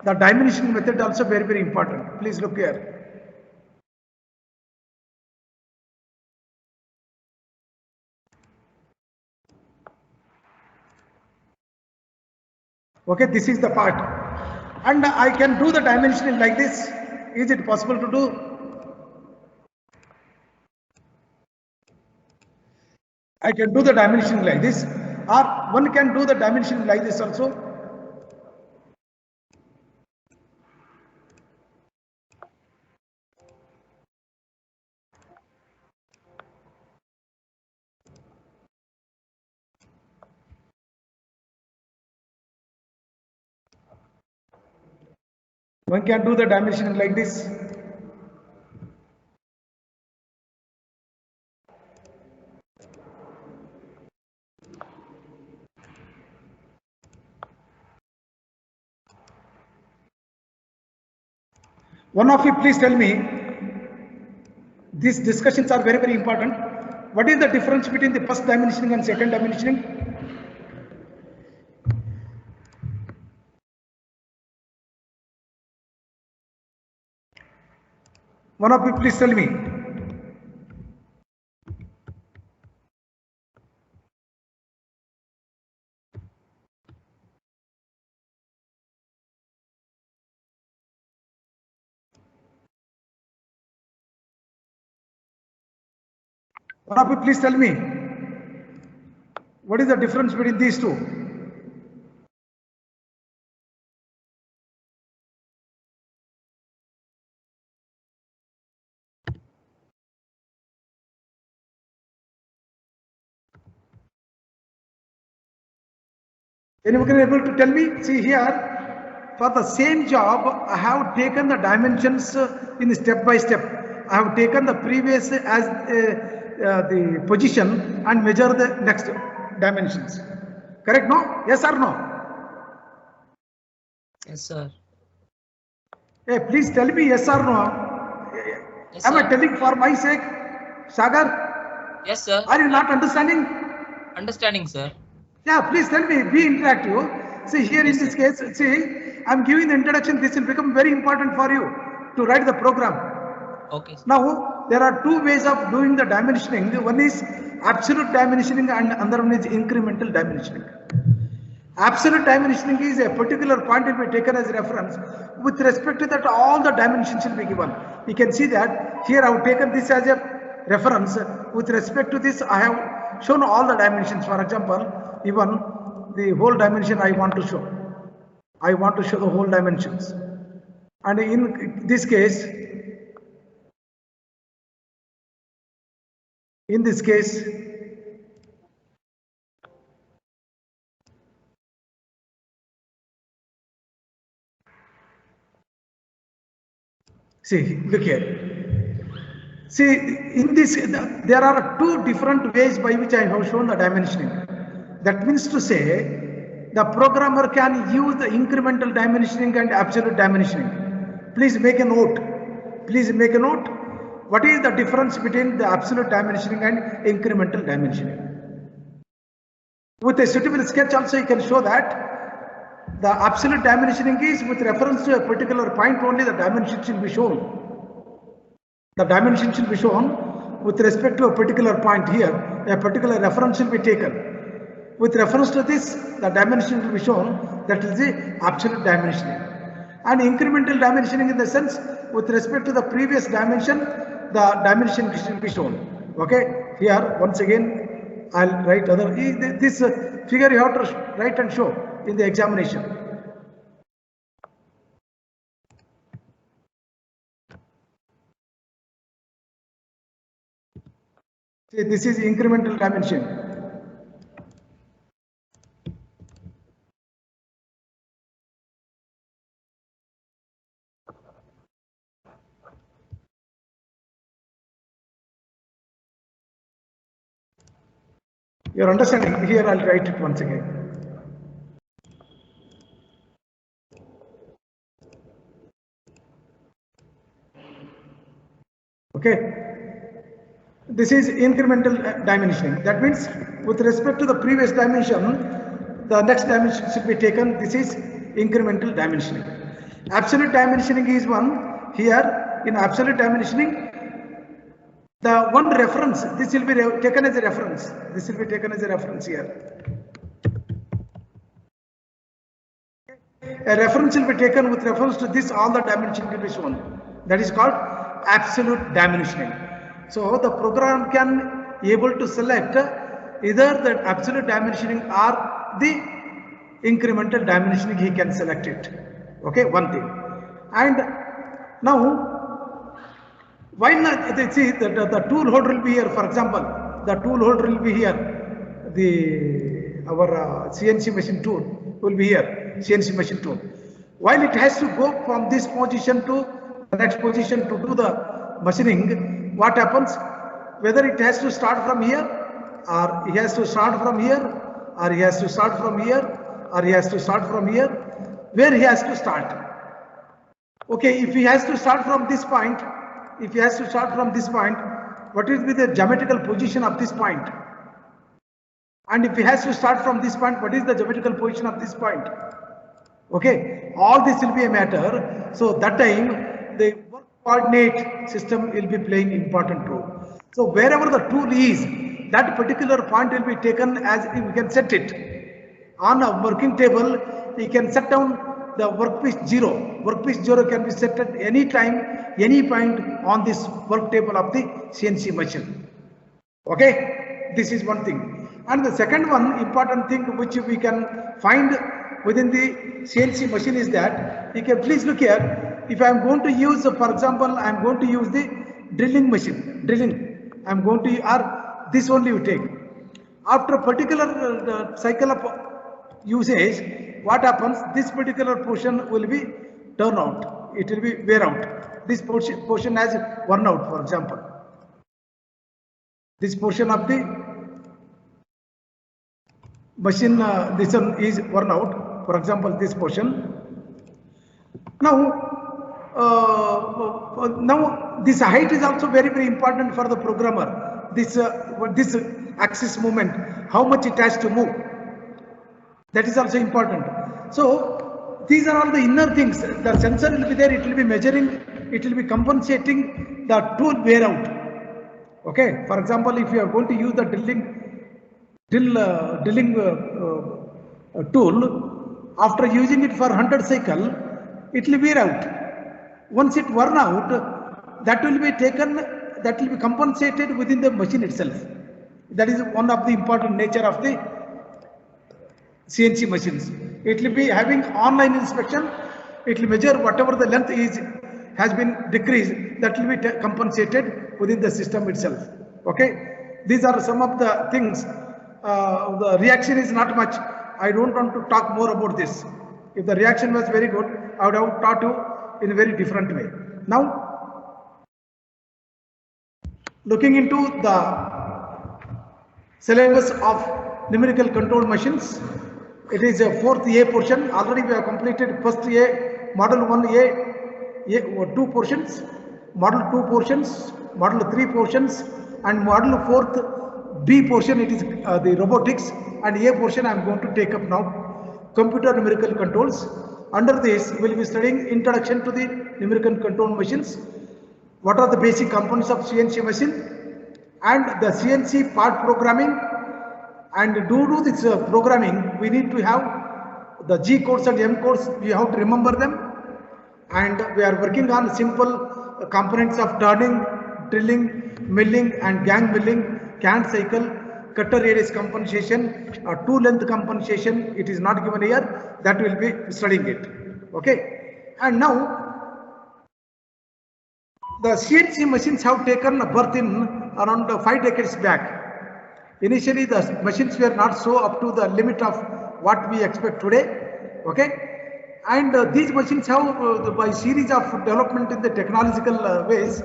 The dimensioning method also very, very important. Please look here. Okay, this is the part. And I can do the dimensioning like this. Is it possible to do? I can do the dimensioning like this, or one can do the dimensioning like this also. One can do the dimensioning like this. One of you please tell me, these discussions are very, very important. What is the difference between the first dimensioning and second dimensioning? One of you please tell me. One of you please tell me, what is the difference between these two? Anyone able to tell me? See here, for the same job, I have taken the dimensions in step by step. I have taken the previous as the position and measure the next dimensions. Correct? No? Yes or no? Yes, sir. Hey, please tell me yes or no. Yes, Am sir. I telling for my sake? Sagar? Yes, sir. Are you not understanding? Understanding, sir. Yeah, please tell me, be interactive. See here Yes, in this sir. case, see, I'm giving the introduction. This will become very important for you to write the program. Okay, sir. Now, there are two ways of doing the dimensioning. One is absolute dimensioning and another one is incremental dimensioning. Absolute dimensioning is a particular point will be taken as reference. With respect to that, all the dimensions will be given. You can see that here I have taken this as a reference. With respect to this, I have shown all the dimensions. For example, even the whole dimension I want to show. I want to show the whole dimensions. And in this case, see, look here. See, in this, there are two different ways by which I have shown the dimensioning. That means to say, the programmer can use the incremental dimensioning and absolute dimensioning. Please make a note. Please make a note. What is the difference between the absolute dimensioning and incremental dimensioning? With a suitable sketch also you can show that the absolute dimensioning is with reference to a particular point only the dimension should be shown. The dimension should be shown with respect to a particular point here, a particular reference will be taken. With reference to this, the dimension will be shown, that is the absolute dimensioning. And incremental dimensioning in the sense, with respect to the previous dimension, the dimension should be shown. Okay, here once again, I'll write other, this figure you have to write and show in the examination. See, this is incremental dimension. You're understanding? Here I'll write it once again. Okay. This is incremental dimensioning. That means with respect to the previous dimension, the next dimension should be taken. This is incremental dimensioning. Absolute dimensioning is one. Here in absolute dimensioning, the one reference, this will be taken as a reference. This will be taken as a reference here. A reference will be taken with reference to this, all the dimension will be shown. That is called absolute dimensioning. So the program can able to select either the absolute dimensioning or the incremental dimensioning, he can select it. Okay, one thing. And now, while they see that the tool holder will be here, for example, the tool holder will be here, our CNC machine tool will be here, CNC machine tool. While it has to go from this position to the next position to do the machining, what happens? Whether it has to start from here, or he has to start from here, or he has to start from here, or he has to start from here, where he has to start. Okay, if he has to start from this point, what will be the geometrical position of this point? And if he has to start from this point, what is the geometrical position of this point? Okay, all this will be a matter. So that time the work coordinate system will be playing important role. So wherever the tool is, that particular point will be taken as we can set it. On a working table, we can set down the workpiece 0. Workpiece 0 can be set at any time, any point on this work table of the CNC machine. Okay, this is one thing. And the second one important thing which we can find within the CNC machine is that you can please look here. If I am going to use, for example, I am going to use the drilling machine. I am going to, or this only you take. After a particular cycle of usage, what happens? This particular portion will be turn out. It will be wear out. This portion has worn out, for example. This portion of the machine, this one is worn out. For example, this portion. Now this height is also very, very important for the programmer. This axis movement, how much it has to move. That is also important. So these are all the inner things. The sensor will be there, it will be measuring, it will be compensating the tool wear out. Okay, for example, if you are going to use the drilling tool, after using it for 100 cycle, it will wear out. Once it worn out, that will be taken, that will be compensated within the machine itself. That is one of the important nature of the CNC machines. It will be having online inspection. It will measure whatever the length has been decreased, that will be compensated within the system itself. Okay, these are some of the things. The reaction is not much. I don't want to talk more about this. If the reaction was very good, I would have taught you in a very different way. Now, looking into the syllabus of numerical control machines, it is a fourth A portion. Already we have completed first A, model 1A, 2 portions, model 2 portions, model 3 portions, and model 4th B portion. It is the robotics, and A portion I am going to take up now, computer numerical controls. Under this, we will be studying introduction to the numerical control machines. What are the basic components of CNC machine, and the CNC part programming. And to do this programming, we need to have the G codes and M codes. We have to remember them. And we are working on simple components of turning, drilling, milling, and gang milling, can cycle, cutter radius compensation, tool length compensation. It is not given here. That will be studying it. Okay. And now the CNC machines have taken birth in around 5 decades back. Initially, the machines were not so up to the limit of what we expect today. Okay, and these machines have, by series of development in the technological ways,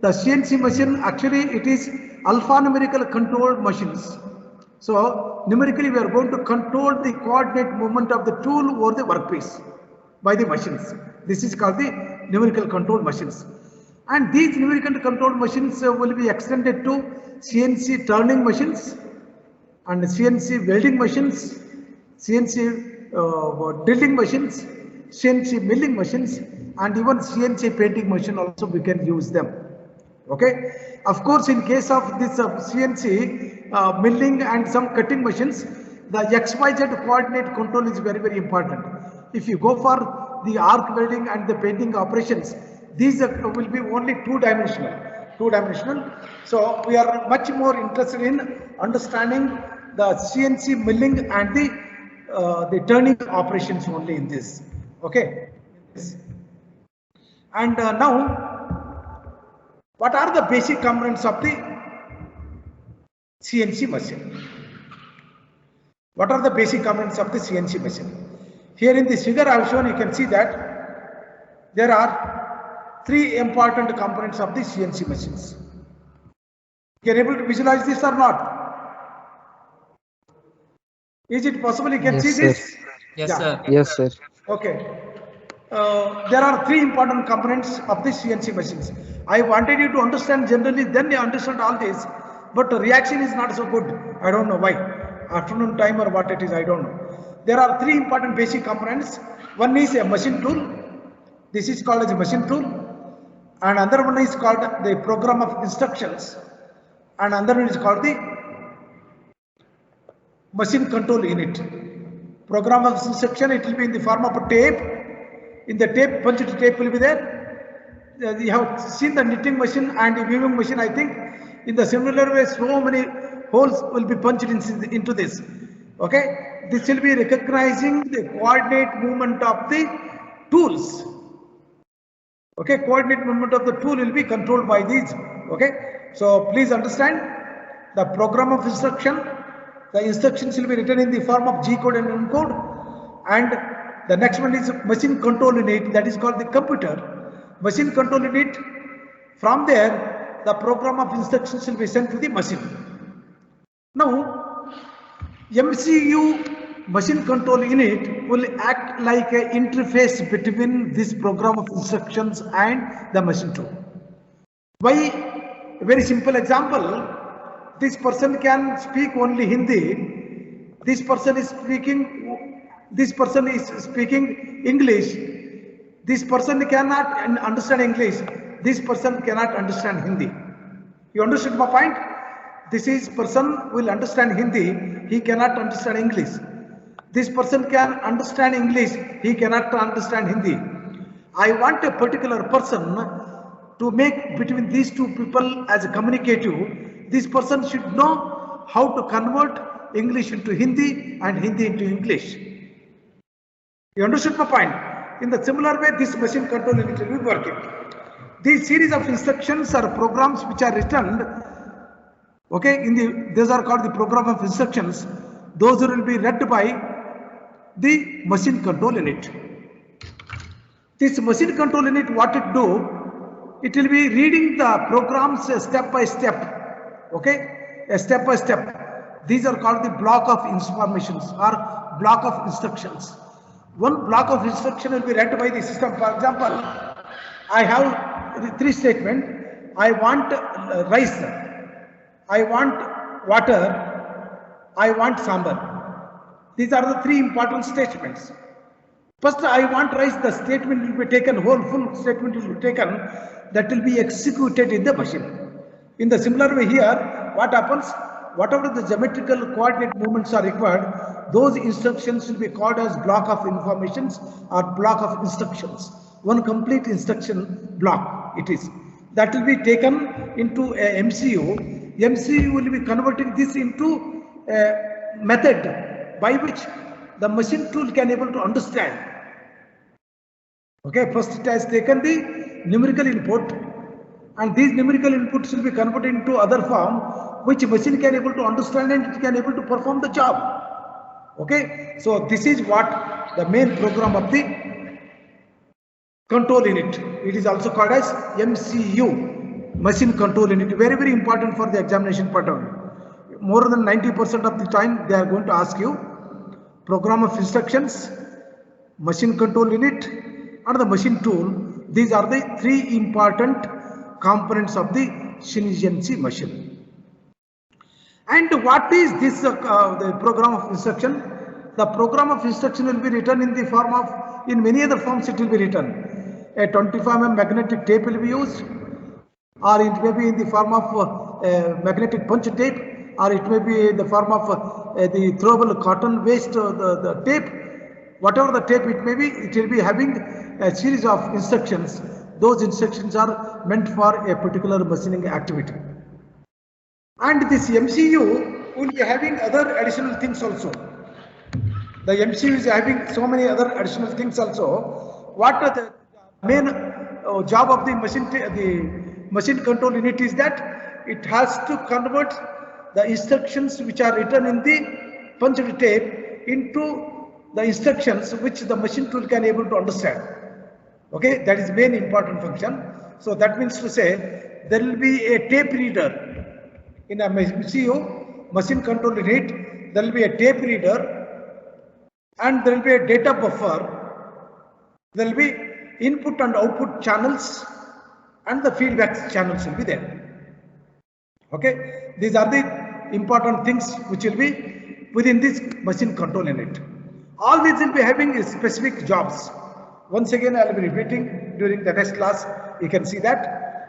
the CNC machine actually it is alphanumerical controlled machines. So numerically, we are going to control the coordinate movement of the tool over the workpiece by the machines. This is called the numerical control machines. And these numerical control machines will be extended to CNC turning machines and CNC welding machines, CNC drilling machines, CNC milling machines and even CNC painting machine also we can use them. Okay. Of course, in case of this CNC milling and some cutting machines, the XYZ coordinate control is very, very important. If you go for the arc welding and the painting operations, these will be only two-dimensional. So we are much more interested in understanding the CNC milling and the turning operations only in this. Okay. And now, what are the basic components of the CNC machine? What are the basic components of the CNC machine? Here in this figure I have shown, you can see that there are three important components of the CNC machines. You are able to visualize this or not? Is it possible you can Yes, see sir. this? Yes, Yeah. sir. Yes, sir. Okay. There are three important components of the CNC machines. I wanted you to understand generally, then you understand all this, but the reaction is not so good. I don't know why. Afternoon time or what it is, I don't know. There are three important basic components. One is a machine tool. This is called as a machine tool. And another one is called the program of instructions. And another one is called the machine control unit. Program of instruction, it will be in the form of a tape. In the tape, punched tape will be there. You have seen the knitting machine and the weaving machine, I think. In the similar way, so many holes will be punched into this. Okay. This will be recognizing the coordinate movement of the tools. Okay. Coordinate movement of the tool will be controlled by these. Okay. So please understand the program of instruction. The instructions will be written in the form of G code and N code. And the next one is machine control unit, that is called the computer. Machine control unit, from there the program of instructions will be sent to the machine. Now, MCU machine control unit will act like an interface between this program of instructions and the machine tool. Why? A very simple example. This person can speak only Hindi. This person is speaking English. This person cannot understand English. This person cannot understand Hindi. You understood my point? This is person will understand Hindi. He cannot understand English. This person can understand English. He cannot understand Hindi. I want a particular person to make between these two people as a communicative. This person should know how to convert English into Hindi and Hindi into English. You understood my point? In the similar way, this machine control unit will be working. These series of instructions or programs which are written, okay, these are called the program of instructions. Those will be read by the machine control unit. This machine control unit, what it do? It will be reading the programs step by step. Okay, step by step. These are called the block of informations or block of instructions. One block of instruction will be read by the system. For example, I have three statements. I want rice. I want water. I want sambar. These are the three important statements. First, I want rice. The statement will be taken, full statement will be taken. That will be executed in the machine. In the similar way here, what happens? Whatever the geometrical coordinate movements are required, those instructions will be called as block of informations or block of instructions. One complete instruction block it is. That will be taken into a MCU. MCU will be converting this into a method by which the machine tool can able to understand. Okay, first it has taken the numerical input, and these numerical inputs will be converted into other form which machine can able to understand and it can able to perform the job. Okay, so this is what the main program of the control unit. It is also called as MCU, machine control unit. Very, very important for the examination pattern. More than 90% of the time they are going to ask you program of instructions, machine control unit and the machine tool. These are the three important components of the CNC machine. And what is this the program of instruction? the program of instruction will be written in the form of, in many other forms it will be written. A 25 mm magnetic tape will be used, or it may be in the form of magnetic punch tape, or it may be in the form of the throwable cotton waste, the tape. Whatever the tape it may be, it will be having a series of instructions. Those instructions are meant for a particular machining activity. And this MCU will be having other additional things also. The MCU is having so many other additional things also. What are the main job of the machine control unit is that it has to convert the instructions which are written in the punched tape into the instructions which the machine tool can able to understand. Okay, that is main important function. So that means to say there will be a tape reader in a MCU, machine control unit. There will be a tape reader and there will be a data buffer. There will be input and output channels and the feedback channels will be there. Okay, these are the important things which will be within this machine control unit. All these will be having specific jobs. Once again, I will be repeating during the next class. You can see that